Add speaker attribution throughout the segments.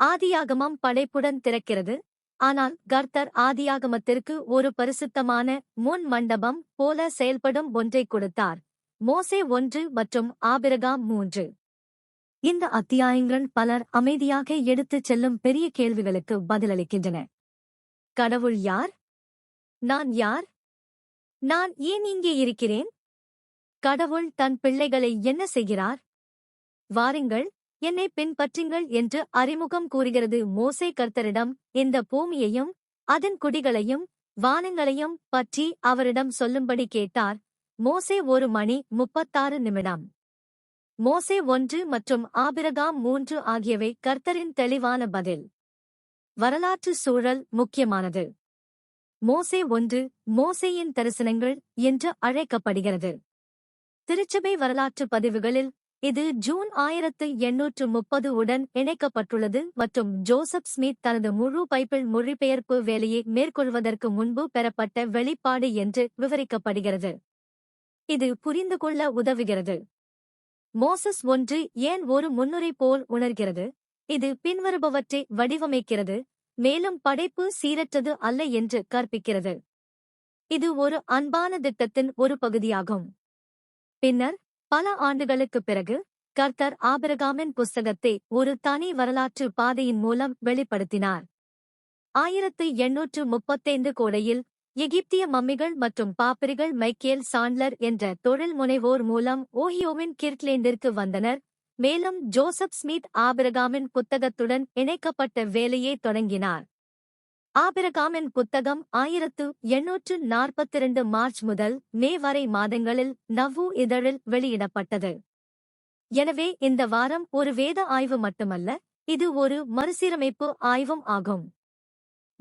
Speaker 1: ஆதியாகமம் படைப்புடன் திறக்கிறது, ஆனால் கர்த்தர் ஆதியாகமத்திற்கு ஒரு பரிசுத்தமான முன் மண்டபம் போல செயல்படும் ஒன்றைக் கொடுத்தார். மோசே 1 மற்றும் ஆபிரகாம் 3. இந்த அத்தியாயங்கள் பலர் அமைதியாக எடுத்துச் செல்லும் பெரிய கேள்விகளுக்கு பதிலளிக்கின்றன. கடவுள் யார்? நான் யார்? நான் ஏன் இங்கே இருக்கிறேன்? கடவுள் தன் பிள்ளைகளை என்ன செய்கிறார்? வாருங்கள், என்னை பின்பற்றுங்கள் என்று அறிமுகம் கூறுகிறது. மோசே கர்த்தரிடம் இந்த பூமியையும் அதன் குடிகளையும் வானங்களையும் பற்றி அவரிடம் சொல்லும்படி கேட்டார். மோசே 1:36. மோசே 1 மற்றும் ஆபிரகாம் 3 ஆகியவை கர்த்தரின் தெளிவான பதில். வரலாற்று சூழல் முக்கியமானது. மோசே 1 மோசேயின் தரிசனங்கள் என்று அழைக்கப்படுகிறது. திருச்சபை வரலாற்று பதிவுகளில் இது ஜூன் 1830 உடன் இணைக்கப்பட்டுள்ளது மற்றும் ஜோசப் ஸ்மித் தனது முழு பைபிள் மொழிபெயர்ப்பு வேலையை மேற்கொள்வதற்கு முன்பு பெறப்பட்ட வெளிப்பாடு என்று விவரிக்கப்படுகிறது. இது புரிந்துகொள்ள உதவுகிறது. மோசஸ் 1 ஏன் ஒரு முன்னுரை போல் உணர்கிறது? இது பின்வருபவற்றை வடிவமைக்கிறது, மேலும் படைப்பு சீரற்றது அல்ல என்று கற்பிக்கிறது. இது ஒரு அன்பான திட்டத்தின் ஒரு பகுதியாகும். பின்னர் பல ஆண்டுகளுக்குப் பிறகு கர்த்தர் ஆபிரகாமின் புஸ்தகத்தை ஒரு தனி வரலாற்று பாதையின் மூலம் வெளிப்படுத்தினார். 1835 கோடையில் எகிப்திய மம்மிகள் மற்றும் பாப்பிரிகள் மைக்கேல் சாண்ட்லர் என்ற தொழில் முனைவோர் மூலம் ஓஹியோவின் கிர்க்லேண்டிற்கு வந்தனர், மேலும் ஜோசப் ஸ்மித் ஆபிரகாமின் புத்தகத்துடன் இணைக்கப்பட்ட வேலையை தொடங்கினார். ஆபிரகாமின் புத்தகம் 1842 மார்ச் முதல் மே வரை மாதங்களில் நவ்வு இதழில் வெளியிடப்பட்டது. எனவே இந்த வாரம் ஒரு வேத ஆய்வு மட்டுமல்ல, இது ஒரு மறுசீரமைப்பு ஆய்வும் ஆகும்.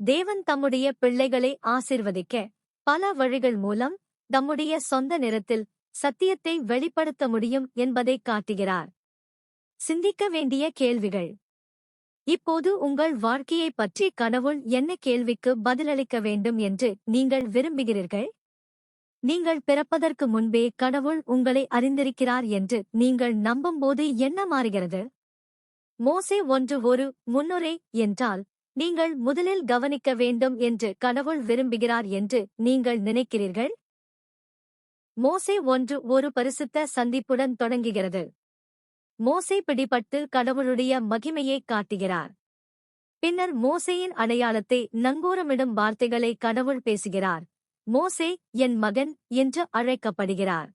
Speaker 1: தேவன் தம்முடைய பிள்ளைகளை ஆசீர்வதிக்க பல வழிகள் மூலம் தம்முடைய சொந்த நேரத்தில் சத்தியத்தை வெளிப்படுத்த முடியும் என்பதை காட்டுகிறார். சிந்திக்க வேண்டிய கேள்விகள். இப்போது உங்கள் வாழ்க்கையைப் பற்றி கடவுள் என்ன கேள்விக்கு பதிலளிக்க வேண்டும் என்று நீங்கள் விரும்புகிறீர்கள்? நீங்கள் பிறப்பதற்கு முன்பே கடவுள் உங்களை அறிந்திருக்கிறார் என்று நீங்கள் நம்பும்போது என்ன மாறுகிறது? மோசே 1 ஒரு முன்னுரை என்றால் நீங்கள் முதலில் கவனிக்க வேண்டும் என்று கடவுள் விரும்புகிறார் என்று நீங்கள் நினைக்கிறீர்கள்? மோசே 1 ஒரு பரிசுத்த சந்திப்புடன் தொடங்குகிறது. மோசே பிடிபட்டு கடவுளுடைய மகிமையை காட்டுகிறார். பின்னர் மோசேயின் அடையாளத்தை நங்கூரமிடும் வார்த்தைகளை கடவுள் பேசுகிறார். மோசே என் மகன் என்று அழைக்கப்படுகிறார்.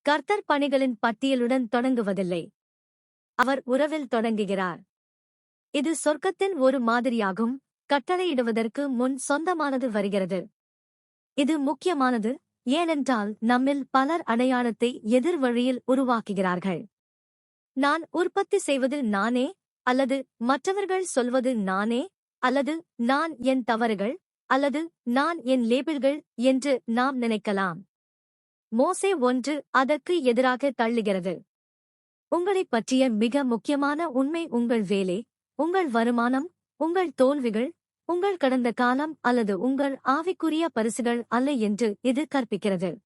Speaker 1: கர்த்தர் பணிகளின் பட்டியலுடன் தொடங்குவதில்லை, அவர் உறவில் தொடங்குகிறார். இது சொர்க்கத்தின் ஒரு மாதிரியாகும். கட்டளையிடுவதற்கு முன் சொந்தமானது வருகிறது. இது முக்கியமானது, ஏனென்றால் நம்மில் பலர் அடையாளத்தை எதிர் வழியில் உருவாக்குகிறார்கள். நான் உற்பத்தி செய்வது நானே, அல்லது மற்றவர்கள் சொல்வது நானே, அல்லது நான் என் தவறுகள், அல்லது நான் என் லேபிள்கள் என்று நாம் நினைக்கலாம். மோசே 1 அதற்கு எதிராக தள்ளுகிறது. உங்களைப் பற்றிய மிக முக்கியமான உண்மை உங்கள் வேலை, உங்கள் வருமானம், உங்கள் தோல்விகள், உங்கள் கடந்த காலம் அல்லது உங்கள் ஆவிக்குரிய பரிசுகள் அல்ல என்று இது கற்பிக்கிறது.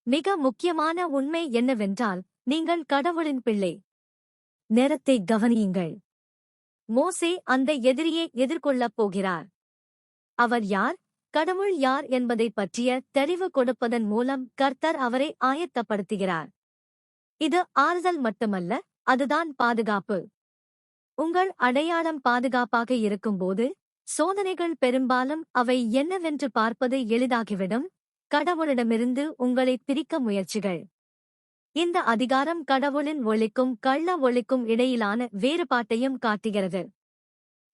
Speaker 1: மிக முக்கியமான உண்மை என்னவென்றால், நீங்கள் கடவுளின் பிள்ளை. நேரத்தை கவனியுங்கள். மோசே அந்த எதிரியை எதிர்கொள்ளப் போகிறார். அவர் யார், கடவுள் யார் என்பதைப் பற்றிய தெளிவு கொடுப்பதன் மூலம் கர்த்தர் அவரை ஆயத்தப்படுத்துகிறார். இது ஆறுதல் மட்டுமல்ல, அதுதான் பாதுகாப்பு. உங்கள் அடையாளம் பாதுகாப்பாக இருக்கும்போது சோதனைகள் பெரும்பாலும் அவை என்னவென்று பார்ப்பது எளிதாகிவிடும். கடவுளிடமிருந்து உங்களை பிரிக்க முயற்சிகள். இந்த அதிகாரம் கடவுளின் ஒளிக்கும் கள்ள ஒளிக்கும் இடையிலான வேறுபாட்டையும் காட்டுகிறது.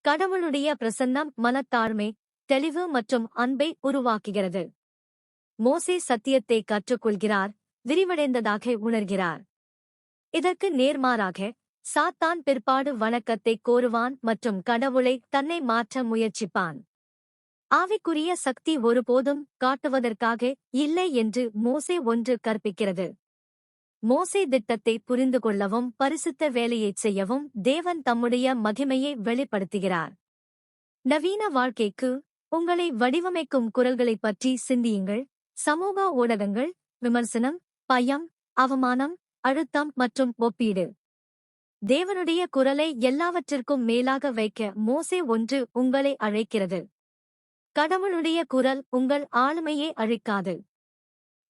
Speaker 1: கடவுளுடைய பிரசன்னம் மனத்தாழ்மை, தெளிவு மற்றும் அன்பை உருவாக்குகிறது. மோசே சத்தியத்தை கற்றுக்கொள்கிறார், விரிவடைந்ததாக உணர்கிறார். இதற்கு நேர்மாறாக சாத்தான் பிற்பாடு வணக்கத்தை கோருவான் மற்றும் கடவுளை தன்னை மாற்ற முயற்சிப்பான். ஆவிக்குரிய சக்தி ஒருபோதும் காட்டுவதற்காக இல்லை என்று மோசே 1 கற்பிக்கிறது. மோசே திட்டத்தை புரிந்து கொள்ளவும் பரிசுத்த வேலையைச் செய்யவும் தேவன் தம்முடைய மகிமையை வெளிப்படுத்துகிறார். நவீன வாழ்க்கைக்கு உங்களை வடிவமைக்கும் குரல்களைப் பற்றி சிந்தியுங்கள். சமூக ஊடகங்கள், விமர்சனம், பயம், அவமானம், அழுத்தம் மற்றும் ஒப்பீடு. தேவனுடைய குரலை எல்லாவற்றிற்கும் மேலாக வைக்க மோசே ஒன்று உங்களை அழைக்கிறது. கடவுளுடைய குரல் உங்கள் ஆளுமையை அழிக்காது.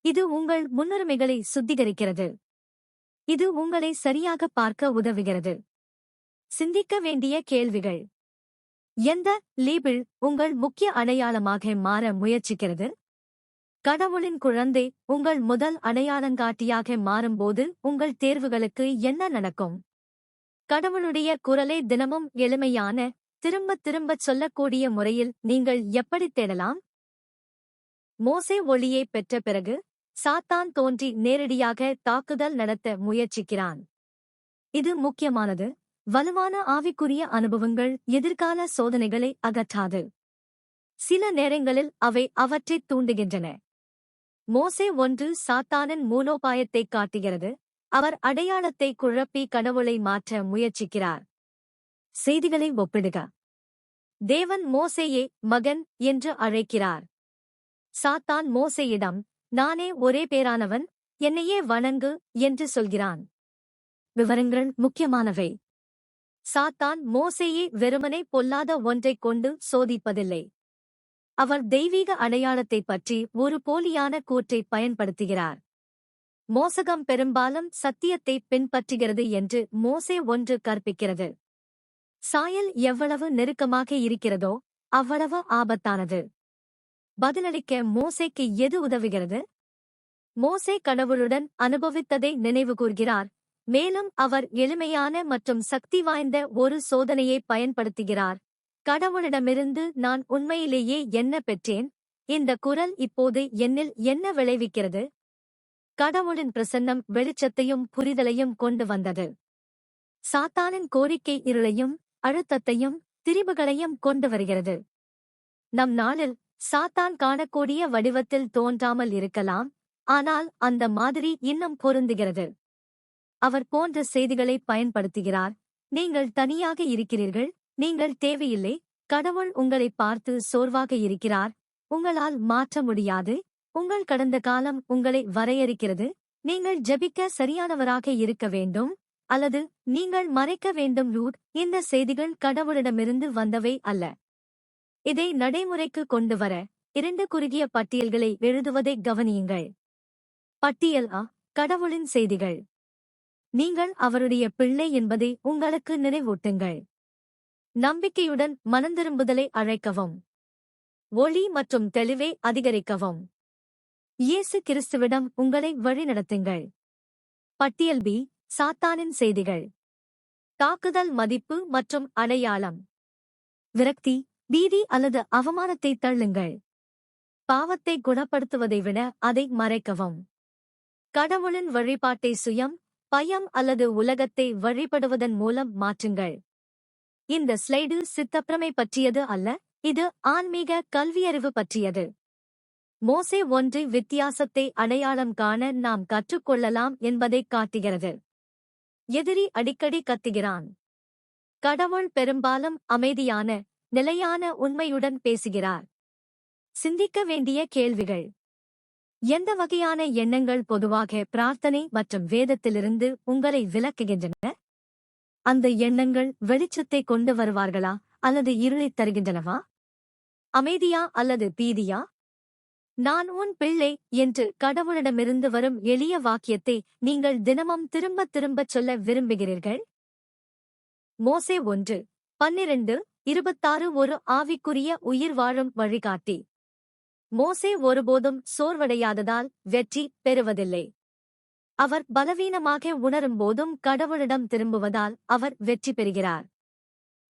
Speaker 1: இது உங்கள் முன்னுரிமைகளை சுத்திகரிக்கிறது. இது உங்களை சரியாக பார்க்க உதவுகிறது. சிந்திக்க வேண்டிய கேள்விகள். எந்த லேபிள் உங்கள் முக்கிய அடையாளமாக மாற முயற்சிக்கிறது? கடவுளின் குழந்தை உங்கள் முதல் அடையாளங்காட்டியாக மாறும்போது உங்கள் தேர்வுகளுக்கு என்ன நடக்கும்? கடவுளுடைய குரலை தினமும் எளிமையான, திரும்பத் திரும்பச் சொல்லக்கூடிய முறையில் நீங்கள் எப்படி தேடலாம்? மோசே ஒளியை பெற்ற பிறகு சாத்தான் தோன்றி நேரடியாக தாக்குதல் நடத்த முயற்சிக்கிறான். இது முக்கியமானது. வலுவான ஆவிக்குரிய அனுபவங்கள் எதிர்கால சோதனைகளை அகற்றாது. சில நேரங்களில் அவை அவற்றைத் தூண்டுகின்றன. மோசே ஒன்று சாத்தானின் மூலோபாயத்தைக் காட்டுகிறது. அவர் அடையாளத்தை குழப்பி கடவுளை மாற்ற முயற்சிக்கிறார். செய்திகளை ஒப்பிடுக. தேவன் மோசேயை மகன் என்று அழைக்கிறார். சாத்தான் மோசேயிடம், நானே ஒரே பேரானவன், என்னையே வணங்கு என்று சொல்கிறான். விவரங்கள் முக்கியமானவை. சாத்தான் மோசேயை வெறுமனே பொல்லாத ஒன்றைக் கொண்டு சோதிப்பதில்லை. அவர் தெய்வீக அடையாளத்தைப் பற்றி ஒரு போலியான கூற்றை பயன்படுத்துகிறார். மோசகம் பெரும்பாலும் சத்தியத்தை பின்பற்றுகிறது என்று மோசே ஒன்று கற்பிக்கிறது. சாயல் எவ்வளவு நெருக்கமாக இருக்கிறதோ அவ்வளவு ஆபத்தானது. பதிலளிக்க மோசேக்கு எது உதவுகிறது? மோசே கடவுளுடன் அனுபவித்ததை நினைவுகூர்கிறார். மேலும் அவர் எளிமையான மற்றும் சக்தி வாய்ந்த ஒரு சோதனையை பயன்படுத்துகிறார். கடவுளிடமிருந்து நான் உண்மையிலேயே என்ன பெற்றேன்? இந்த குரல் இப்போது என்னில் என்ன விளைவிக்கிறது? கடவுளின் பிரசன்னம் வெளிச்சத்தையும் புரிதலையும் கொண்டு வந்தது. சாத்தானின் கோரிக்கை இருளையும் அழுத்தத்தையும் திரிபுகளையும் கொண்டு வருகிறது. நம் நாளில் சாத்தான் காணக்கூடிய வடிவத்தில் தோன்றாமல் இருக்கலாம், ஆனால் அந்த மாதிரி இன்னும் பொருந்துகிறது. அவர் போன்ற செய்திகளை பயன்படுத்துகிறார். நீங்கள் தனியாக இருக்கிறீர்கள், நீங்கள் தேவையில்லை, கடவுள் உங்களை பார்த்து சோர்வாக இருக்கிறார், உங்களால் மாற்ற முடியாது, உங்கள் கடந்த காலம் உங்களை வரையறுக்கிறது, நீங்கள் ஜெபிக்க சரியானவராக இருக்க வேண்டும், அல்லது நீங்கள் மறைக்க வேண்டும். இந்த செய்திகள் கடவுளிடமிருந்து வந்தவை அல்ல. இதை நடைமுறைக்கு கொண்டு வர 2 குறுகிய பட்டியல்களை எழுதுவதை கவனியுங்கள். பட்டியல் அ. கடவுளின் செய்திகள். நீங்கள் அவருடைய பிள்ளை என்பதை உங்களுக்கு நினைவூட்டுங்கள். நம்பிக்கையுடன் மனந்திரும்புதலை அழைக்கவும். ஒளி மற்றும் தெளிவை அதிகரிக்கவும். இயேசு கிறிஸ்துவிடம் உங்களை வழிநடத்துங்கள். பட்டியல் பி. சாத்தானின் செய்திகள். தாக்குதல் மதிப்பு மற்றும் அடையாளம். விரக்தி, பீதி அல்லது அவமானத்தை தள்ளுங்கள். பாவத்தை குணப்படுத்துவதை விட அதை மறைக்கவும். கடவுளின் வழிபாட்டை சுயம், பயம் அல்லது உலகத்தை வழிபடுவதன் மூலம் மாற்றுங்கள். இந்த ஸ்லைடு சித்தப்பிரமை பற்றியது அல்ல, இது ஆன்மீக கல்வியறிவு பற்றியது. மோசே ஒன்று வித்தியாசத்தை அடையாளம் காண நாம் கற்றுக்கொள்ளலாம் என்பதைக் காட்டுகிறது. எதிரி அடிக்கடி கத்துகிறான். கடவுள் பெரும்பாலும் அமைதியான, நிலையான உண்மையுடன் பேசுகிறார். சிந்திக்க வேண்டிய கேள்விகள். எந்த வகையான எண்ணங்கள் பொதுவாக பிரார்த்தனை மற்றும் வேதத்திலிருந்து உங்களை விலக்குகின்றன? அந்த எண்ணங்கள் வெளிச்சத்தை கொண்டு வருவார்களா அல்லது இருளைத் தருகின்றனவா? அமைதியா அல்லது பீதியா? நான் உன் பிள்ளை என்று கடவுளிடமிருந்து வரும் எளிய வாக்கியத்தை நீங்கள் தினமும் திரும்பத் திரும்பச் சொல்ல விரும்புகிறீர்கள்? மோசே 1:12-26 ஒரு ஆவிக்குரிய உயிர் வாழும் வழிகாட்டி. மோசே ஒருபோதும் சோர்வடையாததால் வெற்றி பெறுவதில்லை. அவர் பலவீனமாக உணரும்போதும் கடவுளிடம் திரும்புவதால் அவர் வெற்றி பெறுகிறார்.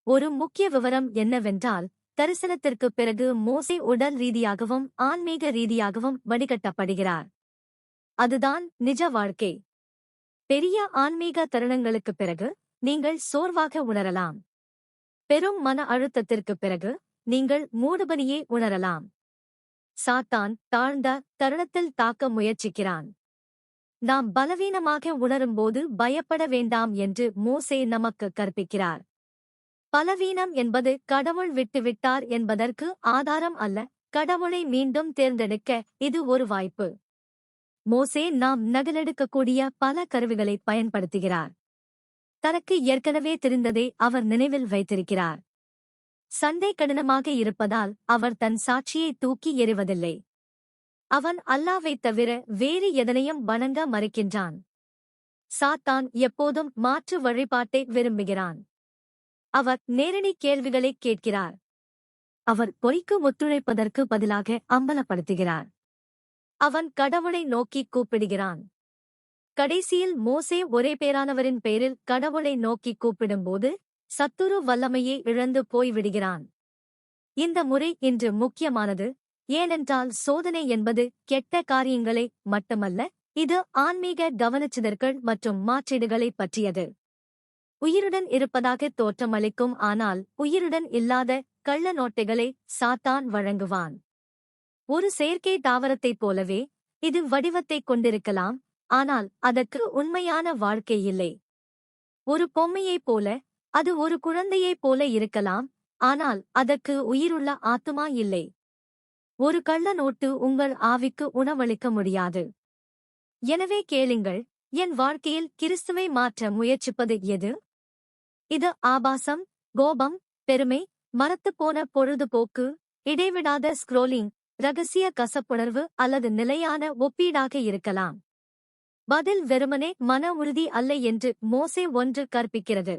Speaker 1: ஒரு முக்கிய விவரம் என்னவென்றால், தரிசனத்திற்குப் பிறகு மோசே உடல் ரீதியாகவும் ஆன்மீக ரீதியாகவும் வடிகட்டப்படுகிறார். அதுதான் நிஜ வாழ்க்கை. பெரிய ஆன்மீக தருணங்களுக்குப் பிறகு நீங்கள் சோர்வாக உணரலாம். பெரும் மன அழுத்தத்திற்குப் பிறகு நீங்கள் மூடுபனியே உணரலாம். சாத்தான் தாழ்ந்த தருணத்தில் தாக்க முயற்சிக்கிறான். நாம் பலவீனமாக உணரும்போது பயப்பட வேண்டாம் என்று மோசே நமக்கு கற்பிக்கிறார். பலவீனம் என்பது கடவுள் விட்டுவிட்டார் என்பதற்கு ஆதாரம் அல்ல, கடவுளை மீண்டும் தேர்ந்தெடுக்க இது ஒரு வாய்ப்பு. மோசே நாம் நகலெடுக்கக்கூடிய பல கருவிகளை பயன்படுத்துகிறார். தனக்கு ஏற்கனவே தெரிந்ததை அவர் நினைவில் வைத்திருக்கிறார். சண்டை கடினமாக இருப்பதால் அவர் தன் சாட்சியை தூக்கி எறிவதில்லை. அவன் அல்லாஹ்வைத் தவிர வேறு எதனையும் வணங்க மறுக்கின்றான். சாத்தான் எப்போதும் மாற்று வழிபாட்டை விரும்புகிறான். அவர் நேரடி கேள்விகளைக் கேட்கிறார். அவர் பொய்க்கு ஒத்துழைப்பதற்கு பதிலாக அம்பலப்படுத்துகிறார். அவன் கடவுளை நோக்கி கூப்பிடுகிறான். கடைசியில் மோசே ஒரே பேரானவரின் பெயரில் கடவுளை நோக்கி கூப்பிடும்போது சத்துரு வல்லமையை இழந்து போய்விடுகிறான். இந்த முறை இன்று முக்கியமானது. ஏனென்றால் சோதனை என்பது கெட்ட காரியங்களை மட்டுமல்ல, இது ஆன்மீக கவனச்சிதறல்கள் மற்றும் மாற்றீடுகளைப் பற்றியது. உயிருடன் இருப்பதாக தோற்றமளிக்கும் ஆனால் உயிருடன் இல்லாத கள்ள நோட்டைகளை சாத்தான் வழங்குவான். ஒரு செயற்கை தாவரத்தைப் போலவே இது வடிவத்தைக் கொண்டிருக்கலாம், ஆனால் அதற்கு உண்மையான வாழ்க்கை இல்லை. ஒரு பொம்மையைப் போல, அது ஒரு குழந்தையைப் போல இருக்கலாம், ஆனால் அதற்கு உயிருள்ள ஆத்துமா இல்லை. ஒரு கள்ள நோட்டு உங்கள் ஆவிக்கு உணவளிக்க முடியாது. எனவே கேளுங்கள், என் வாழ்க்கையில் கிறிஸ்துவை மாற்ற முயற்சிப்பது எது? இது ஆபாசம், கோபம், பெருமை, மரத்துப்போன பொழுதுபோக்கு, இடைவிடாத ஸ்க்ரோலிங், ரகசிய கசப்புணர்வு அல்லது நிலையான ஒப்பீடாக இருக்கலாம். பதில் வெறுமனே மன உறுதி அல்ல என்று மோசே 1 கற்பிக்கிறது.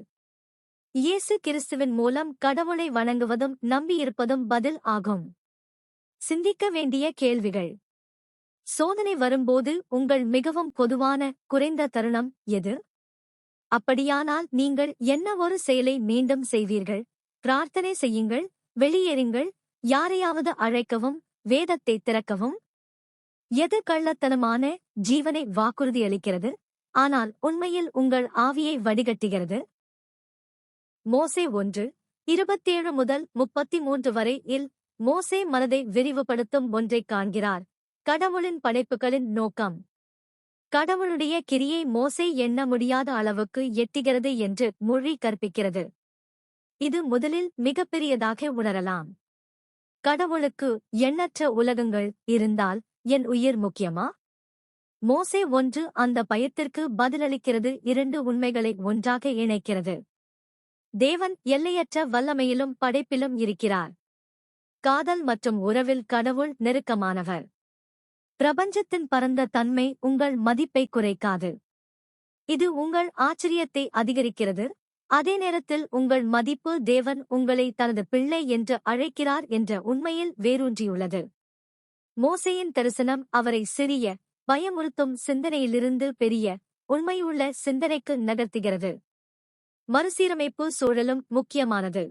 Speaker 1: இயேசு கிறிஸ்துவின் மூலம் கடவுளை வணங்குவதும் நம்பியிருப்பதும் பதில் ஆகும். சிந்திக்க வேண்டிய கேள்விகள். சோதனை வரும்போது உங்கள் மிகவும் பொதுவான குறைந்த தருணம் எது? அப்படியானால் நீங்கள் என்ன ஒரு செயலை மீண்டும் செய்வீர்கள்? பிரார்த்தனை செய்யுங்கள், வெளியேறுங்கள், யாரையாவது அழைக்கவும், வேதத்தை திறக்கவும். எது கள்ளத்தனமான ஜீவனை வாக்குறுதியளிக்கிறது, ஆனால் உண்மையில் உங்கள் ஆவியை வடிகட்டுகிறது? மோசே 1:27 முதல் 33 வரை இல் மோசே மனதை விரிவுபடுத்தும் ஒன்றைக் காண்கிறார். கடவுளின் படைப்புகளின் நோக்கம். கடவுளுடைய கிரியை மோசே எண்ண முடியாத அளவுக்கு எட்டுகிறது என்று மொழி கற்பிக்கிறது. இது முதலில் மிகப்பெரியதாக உணரலாம். கடவுளுக்கு எண்ணற்ற உலகங்கள் இருந்தால் என் உயிர் முக்கியமா? மோசே 1 அந்த பயத்திற்கு பதிலளிக்கிறது. 2 உண்மைகளை ஒன்றாக இணைக்கிறது. தேவன் எல்லையற்ற வல்லமையிலும் படைப்பிலும் இருக்கிறார். காதல் மற்றும் உறவில் கடவுள் நெருக்கமானவர். பிரபஞ்சத்தின் பரந்த தன்மை உங்கள் மதிப்பை குறைக்காது. இது உங்கள் ஆச்சரியத்தை அதிகரிக்கிறது. அதே நேரத்தில் உங்கள் மதிப்பு தேவன் உங்களை தனது பிள்ளை என்று அழைக்கிறார் என்ற உண்மையில் வேரூன்றியுள்ளது. மோசேயின் தரிசனம் அவரை சிறிய, பயமுறுத்தும் சிந்தனையிலிருந்து பெரிய, உண்மையுள்ள சிந்தனைக்கு நகர்த்துகிறது. மறுசீரமைப்பு சூழலும் முக்கியமானது.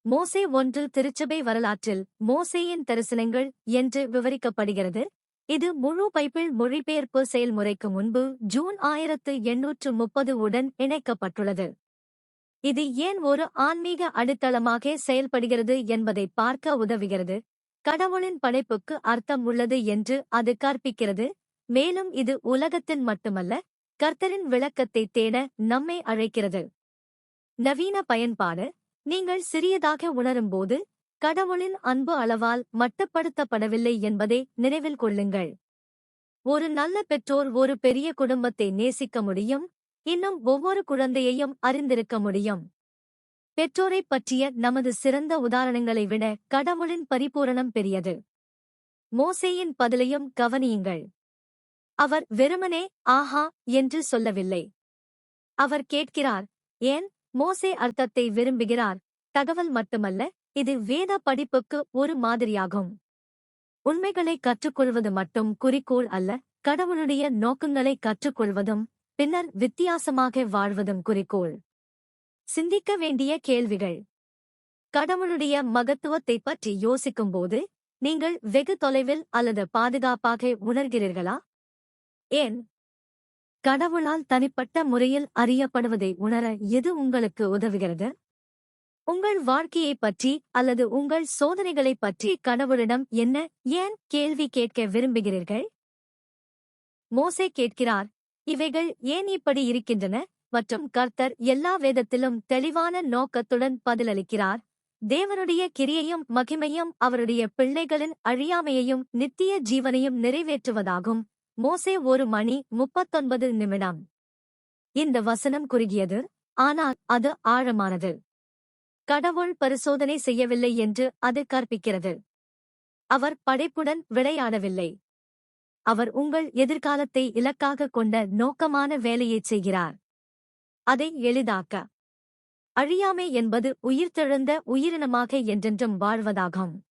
Speaker 1: மோசே 1 திருச்சபை வரலாற்றில் மோசேயின் தரிசனங்கள் என்று விவரிக்கப்படுகிறது. இது முழு பைபிள் மொழிபெயர்ப்பு செயல்முறைக்கு முன்பு ஜூன் 1830 உடன் இணைக்கப்பட்டுள்ளது. இது ஏன் ஒரு ஆன்மீக அடித்தளமாக செயல்படுகிறது என்பதை பார்க்க உதவுகிறது. கடவுளின் படைப்புக்கு அர்த்தம் உள்ளது என்று அது கற்பிக்கிறது. மேலும் இது உலகத்தின் மட்டுமல்ல, கர்த்தரின் விளக்கத்தை தேட நம்மை அழைக்கிறது. நவீன பயன்பாடு. நீங்கள் சிறியதாக உணரும்போது கடவுளின் அன்பு அளவால் மட்டுப்படுத்தப்படவில்லை என்பதை நினைவில் கொள்ளுங்கள். ஒரு நல்ல பெற்றோர் ஒரு பெரிய குடும்பத்தை நேசிக்க முடியும், இன்னும் ஒவ்வொரு குழந்தையையும் அறிந்திருக்க முடியும். பெற்றோரைப் பற்றிய நமது சிறந்த உதாரணங்களை விட கடவுளின் பரிபூரணம் பெரியது. மோசேயின் பதிலையும் கவனியுங்கள். அவர் வெறுமனே ஆஹா என்று சொல்லவில்லை. அவர் கேட்கிறார், ஏன்? மோசே அர்த்தத்தை விரும்புகிறார். தகவல் மட்டுமல்ல, இது வேத படிப்புக்கு ஒரு மாதிரியாகும். உண்மைகளை கற்றுக்கொள்வது மட்டும் குறிக்கோள் அல்ல, கடவுளுடைய நோக்கங்களை கற்றுக்கொள்வதும் பின்னர் வித்தியாசமாக வாழ்வதும் குறிக்கோள். சிந்திக்க வேண்டிய கேள்விகள். கடவுளுடைய மகத்துவத்தைப் பற்றி யோசிக்கும்போது நீங்கள் வெகு தொலைவில் அல்லது பாதுகாப்பாக உணர்கிறீர்களா? ஏன்? கடவுளால் தனிப்பட்ட முறையில் அறியப்படுவதை உணர எது உங்களுக்கு உதவுகிறது? உங்கள் வாழ்க்கையைப் பற்றி அல்லது உங்கள் சோதனைகளைப் பற்றி கடவுளிடம் என்ன ஏன் கேள்வி கேட்க விரும்புகிறீர்கள்? மோசே கேட்கிறார், இவைகள் ஏன் இப்படி இருக்கின்றன? மற்றும் கர்த்தர் எல்லா வேதத்திலும் தெளிவான நோக்கத்துடன் பதிலளிக்கிறார். தேவனுடைய கிரியையும் மகிமையும் அவருடைய பிள்ளைகளின் அழியாமையையும் நித்திய ஜீவனையும் நிறைவேற்றுவதாகும். மோசே 1:39. இந்த வசனம் குறுகியது, ஆனால் அது ஆழமானது. கடவுள் பரிசோதனை செய்யவில்லை என்று அது கற்பிக்கிறது. அவர் படைப்புடன் விளையாடவில்லை. அவர் உங்கள் எதிர்காலத்தை இலக்காகக் கொண்ட நோக்கமான வேலையைச் செய்கிறார். அதை எளிதாக்க. அழியாமை என்பது உயிர்த்தெழுந்த உயிரினமாக என்றென்றும் வாழ்வதாகும்.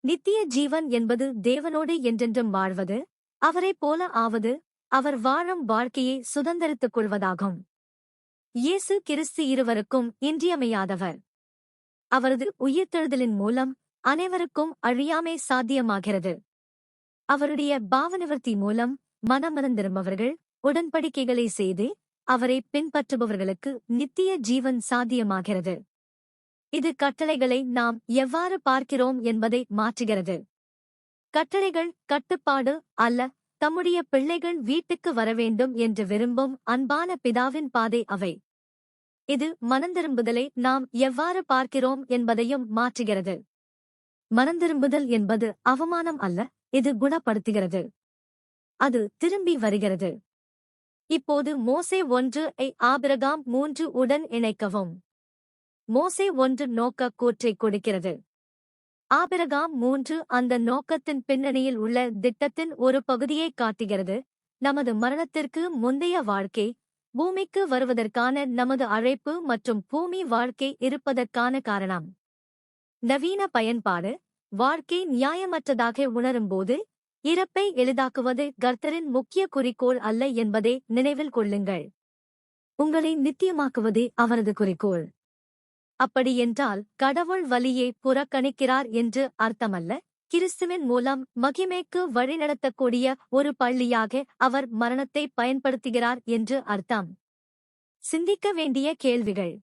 Speaker 1: நித்திய ஜீவன் என்பது தேவனோடு என்றென்றும் வாழ்வது, அவரைப் போல ஆவது, அவர் வாழும் வாழ்க்கையை சுதந்தரித்துக் கொள்வதாகும். இயேசு கிறிஸ்து இருவருக்கும் இன்றியமையாதவர். அவரது உயிர்த்தெழுதலின் மூலம் அனைவருக்கும் அழியாமை சாத்தியமாகிறது. அவருடைய பாவநிவர்த்தி மூலம் மனமறந்திருப்பவர்கள் உடன்படிக்கைகளை செய்து அவரை பின்பற்றுபவர்களுக்கு நித்திய ஜீவன் சாத்தியமாகிறது. இது கட்டளைகளை நாம் எவ்வாறு பார்க்கிறோம் என்பதை மாற்றுகிறது. கட்டளைகள் கட்டுப்பாடு அல்ல, தம்முடைய பிள்ளைகள் வீட்டுக்கு வரவேண்டும் என்று விரும்பும் அன்பான பிதாவின் பாதை அவை. இது மனந்திரும்புதலை நாம் எவ்வாறு பார்க்கிறோம் என்பதையும் மாற்றுகிறது. மனந்திரும்புதல் என்பது அவமானம் அல்ல, இது குணப்படுத்துகிறது. அது திரும்பி வருகிறது. இப்போது மோசே 1 ஆபிரகாம் 3 உடன் இணைக்கவும். மோசே 1 நோக்க கூற்றைக் கொடுக்கிறது. ஆபிரகாம் 3 அந்த நோக்கத்தின் பின்னணியில் உள்ள திட்டத்தின் ஒரு பகுதியைக் காட்டுகிறது. நமது மரணத்திற்கு முந்தைய வாழ்க்கை, பூமிக்கு வருவதற்கான நமது அழைப்பு மற்றும் பூமி வாழ்க்கை இருப்பதற்கான காரணம். நவீன பயன்பாடு. வாழ்க்கை நியாயமற்றதாக உணரும்போது இறப்பை எளிதாக்குவது கர்த்தரின் முக்கிய குறிக்கோள் அல்ல என்பதை நினைவில் கொள்ளுங்கள். உங்களை நித்தியமாக்குவதே அவரது குறிக்கோள். அப்படியென்றால் கடவுள் வலியை புறக்கணிக்கிறார் என்று அர்த்தமல்ல. கிறிஸ்துவின் மூலம் மகிமைக்கு வழிநடத்தக்கூடிய ஒரு பள்ளியாக அவர் மரணத்தை பயன்படுத்துகிறார் என்று அர்த்தம். சிந்திக்க வேண்டிய கேள்விகள்.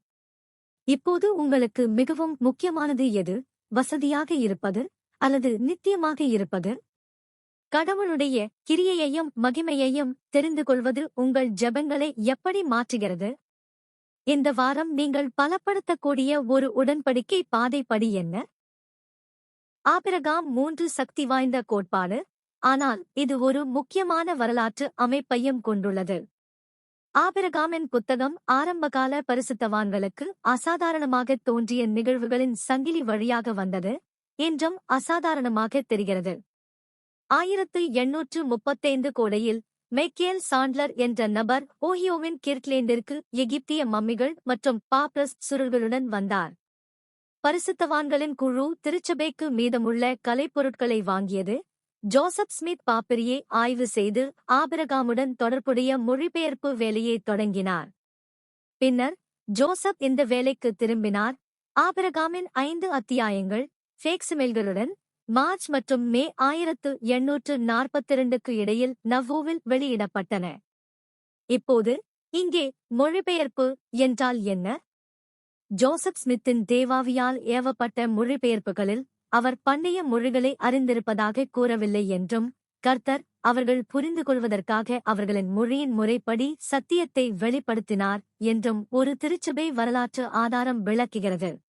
Speaker 1: இப்போது உங்களுக்கு மிகவும் முக்கியமானது எது? வசதியாக இருப்பது அல்லது நித்தியமாக இருப்பது? கடவுளுடைய கிரியையையும் மகிமையையும் தெரிந்து கொள்வது உங்கள் ஜெபங்களை எப்படி மாற்றுகிறது? இந்த வாரம் நீங்கள் பலப்படுத்தக்கூடிய ஒரு உடன்படிக்கை பாதைப்படி என்ன? ஆபிரகாம் 3 சக்தி வாய்ந்த கோட்பாடு, ஆனால் இது ஒரு முக்கியமான வரலாற்று அமைப்பையும் கொண்டுள்ளது. ஆபிரகாமின் புத்தகம் ஆரம்பகால பரிசுத்தவான்களுக்கு அசாதாரணமாக தோன்றிய நிகழ்வுகளின் சங்கிலி வழியாக வந்தது, என்றும் அசாதாரணமாக தெரிகிறது. 1835 கோடையில் மைக்கேல் சாண்ட்லர் என்ற நபர் ஓஹியோவின் கிர்க்லேண்டிற்கு எகிப்திய மம்மிகள் மற்றும் பாப்ரஸ் சுருள்களுடன் வந்தார். பரிசுத்தவான்களின் குழு திருச்சபைக்கு மீதமுள்ள கலைப்பொருட்களை வாங்கியது. ஜோசப் ஸ்மித் பாப்பிரியை ஆய்வு செய்து ஆபிரகாமுடன் தொடர்புடைய மொழிபெயர்ப்பு வேலையை தொடங்கினார். பின்னர் ஜோசப் இந்த வேலைக்கு திரும்பினார். ஆபிரகாமின் 5 அத்தியாயங்கள் ஃபேக்சிமெல்களுடன் மார்ச் மற்றும் மே 1842க்கு இடையில் நவ்வோவில் வெளியிடப்பட்டன. இப்போது இங்கே மொழிபெயர்ப்பு என்றால் என்ன? ஜோசப் ஸ்மித்தின் தேவாவியால் ஏவப்பட்ட மொழிபெயர்ப்புகளில் அவர் பண்டைய மொழிகளை அறிந்திருப்பதாக கூறவில்லை என்றும், கர்த்தர் அவர்கள் புரிந்து கொள்வதற்காக அவர்களின் மொழியின் முறைப்படி சத்தியத்தை வெளிப்படுத்தினார் என்றும் ஒரு திருச்சபை வரலாற்று ஆதாரம் விளக்குகிறது.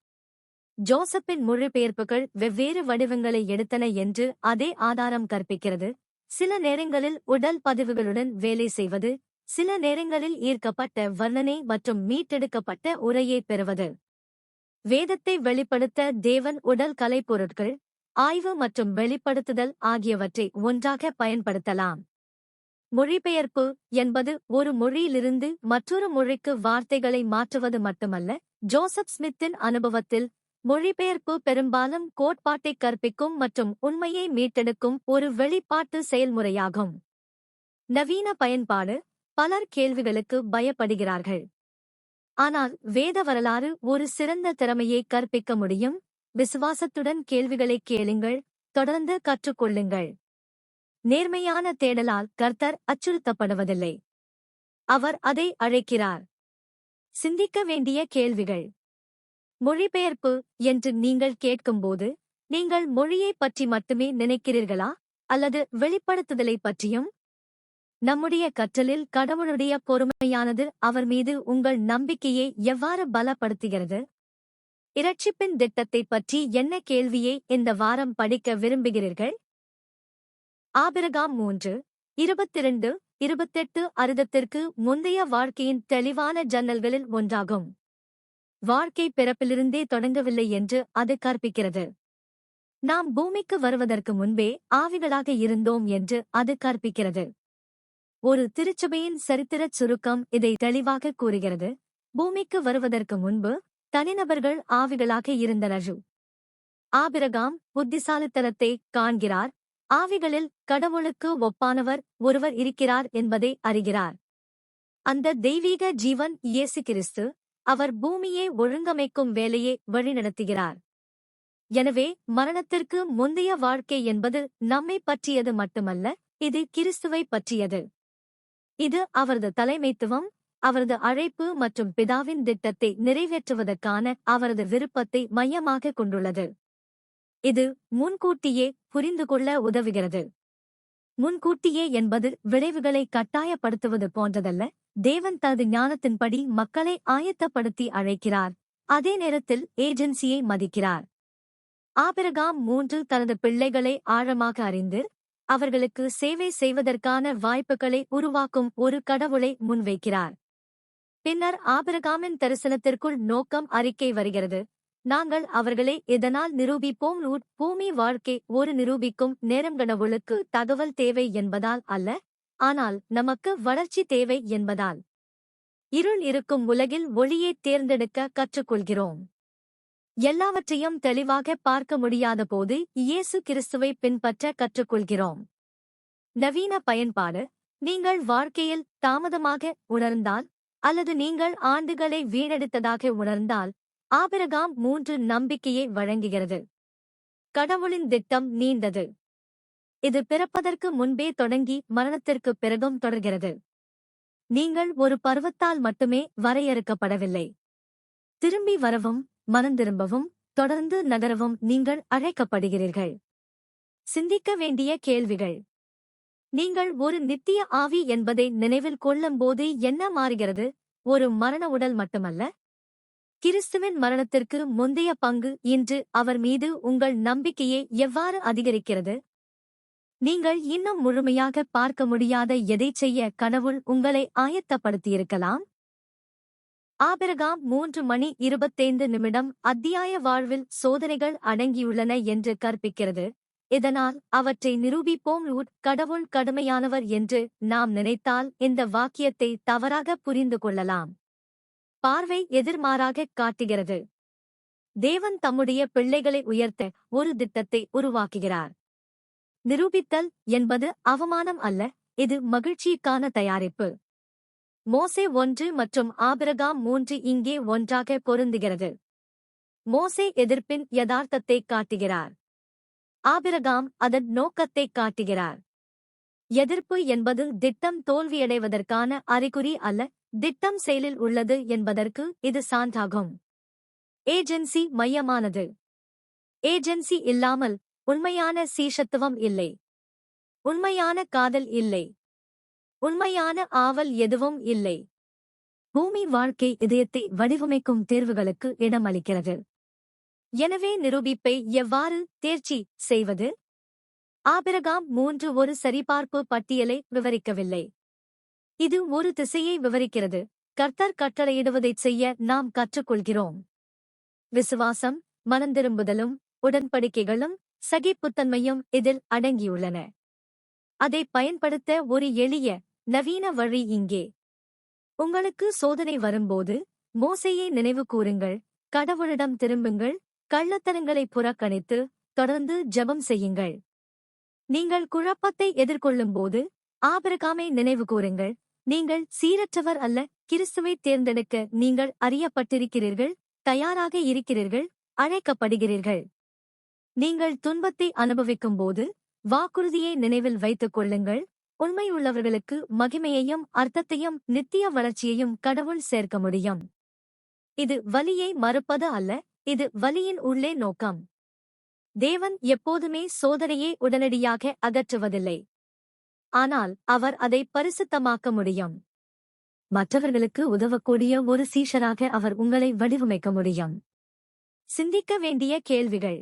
Speaker 1: ஜோசப்பின் மொழிபெயர்ப்புகள் வெவ்வேறு வடிவங்களை எடுத்தன என்று அதே ஆதாரம் கற்பிக்கிறது. சில நேரங்களில் உடல் பதிவுகளுடன் வேலை செய்வது, சில நேரங்களில் ஈர்க்கப்பட்ட வர்ணனை மற்றும் மீட்டெடுக்கப்பட்ட உரையை பெறுவது. வேதத்தை வெளிப்படுத்த தேவன் உடல் கலைப்பொருட்கள், ஆய்வு மற்றும் வெளிப்படுத்துதல் ஆகியவற்றை ஒன்றாக பயன்படுத்தலாம். மொழிபெயர்ப்பு என்பது ஒரு மொழியிலிருந்து மற்றொரு மொழிக்கு வார்த்தைகளை மாற்றுவது மட்டுமல்ல. ஜோசப் ஸ்மித்தின் அனுபவத்தில் மொழிபெயர்ப்பு பெரும்பாலும் கோட்பாட்டை கற்பிக்கும் மற்றும் உண்மையை மீட்டெடுக்கும் ஒரு வெளிப்பாட்டு செயல்முறையாகும். நவீன பயன்பாடு. பலர் கேள்விகளுக்கு பயப்படுகிறார்கள். ஆனால் வேத வரலாறு ஒரு சிறந்த திறமையை கற்பிக்க முடியும். விசுவாசத்துடன் கேள்விகளைக் கேளுங்கள், தொடர்ந்து கற்றுக்கொள்ளுங்கள். நேர்மையான தேடலால் கர்த்தர் அச்சுறுத்தப்படுவதில்லை. அவர் அதை அழைக்கிறார். சிந்திக்க வேண்டிய கேள்விகள். மொழிபெயர்ப்பு என்று நீங்கள் கேட்கும்போது நீங்கள் மொழியைப் பற்றி மட்டுமே நினைக்கிறீர்களா அல்லது வெளிப்படுத்துதலை பற்றியும்? நம்முடைய கற்றலில் கடவுளுடைய பொறுமையானது அவர் மீது உங்கள் நம்பிக்கையை எவ்வாறு பலப்படுத்துகிறது? இரட்சிப்பின் திட்டத்தைப் பற்றி என்ன கேள்வியை இந்த வாரம் படிக்க விரும்புகிறீர்கள்? ஆபிரகாம் 3:22 28 அறுதத்திற்கு முந்தைய வாழ்க்கையின் தெளிவான ஜன்னல்களில் ஒன்றாகும். வாழ்க்கை பிறப்பிலிருந்தே தொடங்கவில்லை என்று அது கற்பிக்கிறது. நாம் பூமிக்கு வருவதற்கு முன்பே ஆவிகளாக இருந்தோம் என்று அது கற்பிக்கிறது. ஒரு திருச்சபையின் சரித்திரச் சுருக்கம் இதை தெளிவாக கூறுகிறது. பூமிக்கு வருவதற்கு முன்பு தனிநபர்கள் ஆவிகளாக இருந்தனர். ஆபிரகாம் புத்திசாலித்தனத்தை காண்கிறார். ஆவிகளில் கடவுளுக்கு ஒப்பானவர் ஒருவர் இருக்கிறார் என்பதை அறிகிறார். அந்த தெய்வீக ஜீவன் இயேசு கிறிஸ்து. அவர் பூமியை ஒழுங்கமைக்கும் வேலையை வழிநடத்துகிறார். எனவே மரணத்திற்கு முந்தைய வாழ்க்கை என்பது நம்மை பற்றியது மட்டுமல்ல, இது கிறிஸ்துவை பற்றியது. இது அவரது தலைமைத்துவம், அவரது அழைப்பு மற்றும் பிதாவின் திட்டத்தை நிறைவேற்றுவதற்கான அவரது விருப்பத்தை மையமாகக் கொண்டுள்ளது. இது முன்கூட்டியே புரிந்துகொள்ள உதவுகிறது. முன்கூட்டியே என்பது விளைவுகளை கட்டாயப்படுத்துவது போன்றதல்ல. தேவன் தனது ஞானத்தின்படி மக்களை ஆயத்தப்படுத்தி அழைக்கிறார், அதே நேரத்தில் ஏஜென்சியை மதிக்கிறார். ஆபிரகாம் 3 தனது பிள்ளைகளை ஆழமாக அறிந்து அவர்களுக்கு சேவை செய்வதற்கான வாய்ப்புகளை உருவாக்கும் ஒரு கடவுளை முன்வைக்கிறார். பின்னர் ஆபிரகாமின் தரிசனத்திற்குள் நோக்கம் அறிக்கை வருகிறது. நாங்கள் அவர்களை இதனால் நிரூபிப்போம். பூமி வாழ்க்கை ஒரு நிரூபிக்கும் நேரம். கடவுளுக்கு தகவல் தேவை என்பதால் அல்ல, ஆனால் நமக்கு வளர்ச்சி தேவை என்பதால். இருள் இருக்கும் உலகில் ஒளியை தேர்ந்தெடுக்க கற்றுக்கொள்கிறோம். எல்லாவற்றையும் தெளிவாக பார்க்க முடியாத போது இயேசு கிறிஸ்துவை பின்பற்ற கற்றுக்கொள்கிறோம். நவீன பயன்பாடு. நீங்கள் வாழ்க்கையில் தாமதமாக உணர்ந்தால் அல்லது நீங்கள் ஆண்டுகளை வீணடித்ததாக உணர்ந்தால், ஆபிரகாம் 3 நம்பிக்கையை வழங்குகிறது. கடவுளின் திட்டம் நீண்டது. இது பிறப்பதற்கு முன்பே தொடங்கி மரணத்திற்குப் பிறகும் தொடர்கிறது. நீங்கள் ஒரு பருவத்தால் மட்டுமே வரையறுக்கப்படவில்லை. திரும்பி வரவும், மனந்திரும்பவும், தொடர்ந்து நகரவும் நீங்கள் அழைக்கப்படுகிறீர்கள். சிந்திக்க வேண்டிய கேள்விகள். நீங்கள் ஒரு நித்திய ஆவி என்பதை நினைவில் கொள்ளும்போது என்ன மாறுகிறது? ஒரு மரண உடல் மட்டுமல்ல. கிறிஸ்துவின் மரணத்திற்கு முந்தைய பங்கு இன்று அவர் மீது உங்கள் நம்பிக்கையை எவ்வாறு அதிகரிக்கிறது? நீங்கள் இன்னும் முழுமையாக பார்க்க முடியாத எதைச் செய்ய கடவுள் உங்களை ஆயத்தப்படுத்தியிருக்கலாம். ஆபிரகாம் 3:25 அத்தியாய வாழ்வில் சோதனைகள் அடங்கியுள்ளன என்று கற்பிக்கிறது. இதனால் அவற்றை நிரூபிப்போம். கடவுள் கடுமையானவர் என்று நாம் நினைத்தால் இந்த வாக்கியத்தை தவறாக புரிந்து கொள்ளலாம். பார்வை எதிர்மாறாகக் காட்டுகிறது. தேவன் தம்முடைய பிள்ளைகளை உயர்த்த ஒரு திட்டத்தை உருவாக்குகிறார். நிரூபித்தல் என்பது அவமானம் அல்ல, இது மகிழ்ச்சிக்கான தயாரிப்பு. மோசே 1 மற்றும் ஆபிரகாம் 3 இங்கே ஒன்றாக பொருந்துகிறது. மோசே எதிர்ப்பின் யதார்த்தத்தைக் காட்டுகிறார். ஆபிரகாம் அதன் நோக்கத்தைக் காட்டுகிறார். எதிர்ப்பு என்பது திட்டம் தோல்வியடைவதற்கான அறிகுறி அல்ல, திட்டம் செயலில் உள்ளது என்பதற்கு இது சான்றாகும். ஏஜென்சி மையமானது. ஏஜென்சி இல்லாமல் உண்மையான சீஷத்துவம் இல்லை. உண்மையான காதல் இல்லை. உண்மையான ஆவல் எதுவும் இல்லை. பூமி வாழ்க்கை இதயத்தை வடிவமைக்கும் தேர்வுகளுக்கு இடமளிக்கிறது. எனவே நிரூபிப்பை எவ்வாறு தேர்ச்சி செய்வது? ஆபிரகாம் 3 ஒரு சரிபார்ப்பு பட்டியலை விவரிக்கவில்லை. இது ஒரு திசையை விவரிக்கிறது. கர்த்தர் கட்டளையிடுவதைச் செய்ய நாம் கற்றுக்கொள்கிறோம். விசுவாசம், மனந்திரும்புதலும், உடன்படிக்கைகளும், சகிப்புத்தன்மையும் இதில் அடங்கியுள்ளன. அதை பயன்படுத்த ஒரு எளிய, நவீன வழி இங்கே. உங்களுக்கு சோதனை வரும்போது மோசேயை நினைவு கூறுங்கள், கடவுளிடம் திரும்புங்கள், கள்ளத்தனங்களை புறக்கணித்து தொடர்ந்து ஜெபம் செய்யுங்கள். நீங்கள் குழப்பத்தை எதிர்கொள்ளும்போது ஆபிரகாமை நினைவு கூறுங்கள். நீங்கள் சீரற்றவர் அல்ல, கிறிஸ்துவை தேர்ந்தெடுக்க நீங்கள் அறியப்பட்டிருக்கிறீர்கள், தயாராக இருக்கிறீர்கள், அழைக்கப்படுகிறீர்கள். நீங்கள் துன்பத்தை அனுபவிக்கும்போது வாக்குறுதியை நினைவில் வைத்துக் கொள்ளுங்கள். உண்மையுள்ளவர்களுக்கு மகிமையையும் அர்த்தத்தையும் நித்திய வளர்ச்சியையும் கடவுள் சேர்க்க முடியும். இது வலியை மறுப்பது அல்ல, இது வலியின் உள்ளே நோக்கம். தேவன் எப்போதுமே சோதனையை உடனடியாக அகற்றுவதில்லை. ஆனால் அவர் அதை பரிசுத்தமாக்க முடியும். மற்றவர்களுக்கு உதவக்கூடிய ஒரு சீஷராக அவர் உங்களை வடிவமைக்க முடியும். சிந்திக்க வேண்டிய கேள்விகள்.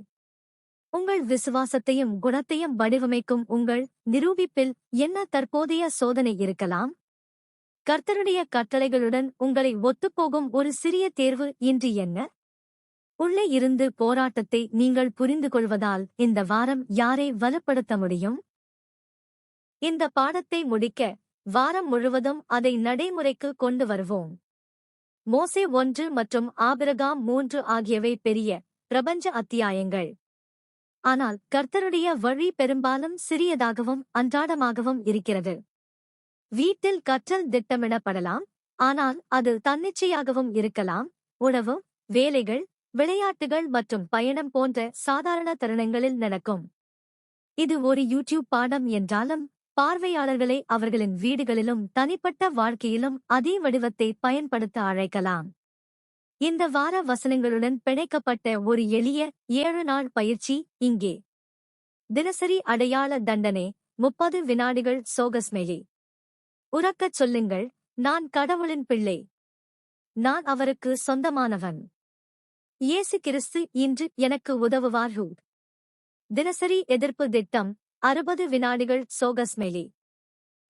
Speaker 1: உங்கள் விசுவாசத்தையும் குணத்தையும் வடிவமைக்கும் உங்கள் நிரூபிப்பில் என்ன தற்போதைய சோதனை இருக்கலாம்? கர்த்தருடைய கட்டளைகளுடன் உங்களை ஒத்துப்போகும் ஒரு சிறிய தேர்வு இன்று என்ன? உள்ளே இருந்து போராட்டத்தை நீங்கள் புரிந்து கொள்வதால் இந்த வாரம் யாரை வலுப்படுத்த முடியும்? இந்த பாடத்தை முடிக்க வாரம் முழுவதும் அதை நடைமுறைக்கு கொண்டு வருவோம். மோசே 1 மற்றும் ஆபிரகாம் 3 ஆகியவை பெரிய பிரபஞ்ச அத்தியாயங்கள். ஆனால் கர்த்தருடைய வழி பெரும்பாலும் சிறியதாகவும் அன்றாடமாகவும் இருக்கிறது. வீட்டில் கற்றல் திட்டமிடப்படலாம், ஆனால் அது தன்னிச்சையாகவும் இருக்கலாம். உணவு, வேலைகள், விளையாட்டுகள் மற்றும் பயணம் போன்ற சாதாரண தருணங்களில் நடக்கும். இது ஒரு யூடியூப் பாடம் என்றாலும் பார்வையாளர்களை அவர்களின் வீடுகளிலும் தனிப்பட்ட வாழ்க்கையிலும் அதே வடிவத்தை பயன்படுத்த அழைக்கலாம். இந்த வார வசனங்களுடன் பிணைக்கப்பட்ட ஒரு எளிய 7 நாள் பயிற்சி இங்கே. தினசரி அடையாள தண்டனை 30 வினாடிகள் சோகஸ்மெலி. உரக்கச் சொல்லுங்கள், நான் கடவுளின் பிள்ளை. நான் அவருக்கு சொந்தமானவன். இயேசு கிறிஸ்து இன்று எனக்கு உதவுவார். தினசரி எதிர்ப்பு திட்டம் 60 வினாடிகள் சோகஸ்மெலி.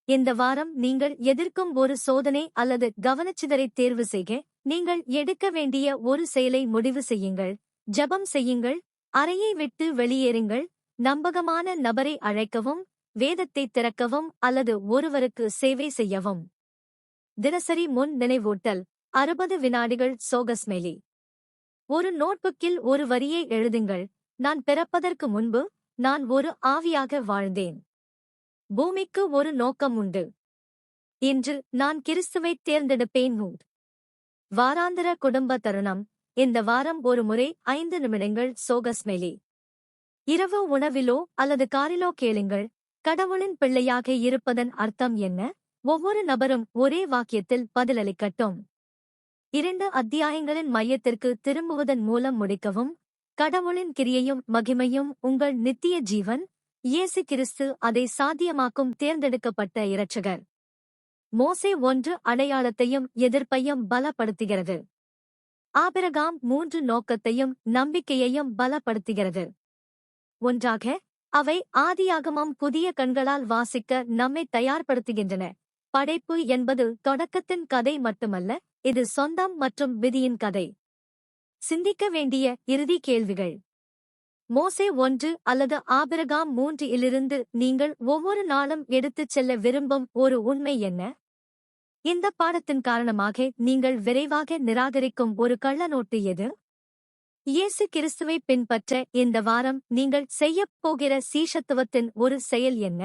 Speaker 1: இந்த வாரம் நீங்கள் எதிர்க்கும் ஒரு சோதனை அல்லது கவனச்சிதறை தேர்வு செய்க. நீங்கள் எடுக்க வேண்டிய ஒரு செயலை முடிவு செய்யுங்கள். ஜெபம் செய்யுங்கள், அறையை விட்டு வெளியேறுங்கள், நம்பகமான நபரை அழைக்கவும், வேதத்தை திறக்கவும் அல்லது ஒருவருக்கு சேவை செய்யவும். தினசரி முன் நினைவூட்டல் 60 வினாடிகள் சோகஸ்மெலி. ஒரு நோட்புக்கில் ஒரு வரியை எழுதுங்கள். நான் பிறப்பதற்கு முன்பு நான் ஒரு ஆவியாக வாழ்ந்தேன். பூமிக்கு ஒரு நோக்கம் உண்டு. இன்று நான் கிறிஸ்துவைத் தேர்ந்தெடுப்பேன். வாராந்திர குடும்ப தருணம். இந்த வாரம் ஒரு முறை 5 நிமிடங்கள் சோகஸ்மெலி. இரவு உணவிலோ அல்லது காரிலோ கேளுங்கள், கடவுளின் பிள்ளையாக இருப்பதன் அர்த்தம் என்ன? ஒவ்வொரு நபரும் ஒரே வாக்கியத்தில் பதிலளிக்கட்டும். 2 அத்தியாயங்களின் மையத்திற்கு திரும்புவதன் மூலம் முடிக்கவும். கடவுளின் கிரியையும் மகிமையும் உங்கள் நித்திய ஜீவன். இயேசு கிறிஸ்து அதை சாத்தியமாக்கும் தேர்ந்தெடுக்கப்பட்ட இரட்சகர். மோசே 1 அடையாளத்தையும் எதிர்ப்பையும் பலப்படுத்துகிறது. ஆபிரகாம் 3 நோக்கத்தையும் நம்பிக்கையையும் பலப்படுத்துகிறது. ஒன்றாக அவை ஆதியாகமம் புதிய கண்களால் வாசிக்க நம்மை தயார்படுத்துகின்றன. படைப்பு என்பது தொடக்கத்தின் கதை மட்டுமல்ல, இது சொந்தம் மற்றும் விதியின் கதை. சிந்திக்க வேண்டிய இறுதி கேள்விகள். மோசே 1 அல்லது ஆபிரகாம் 3 இலிருந்து நீங்கள் ஒவ்வொரு நாளும் எடுத்துச் செல்ல விரும்பும் ஒரு உண்மை என்ன? இந்த பாடத்தின் காரணமாக நீங்கள் விரைவாக நிராகரிக்கும் ஒரு கள்ளநோட்டு எது? இயேசு கிறிஸ்துவை பின்பற்ற இந்த வாரம் நீங்கள் செய்யப் போகிற சீஷத்துவத்தின் ஒரு செயல் என்ன?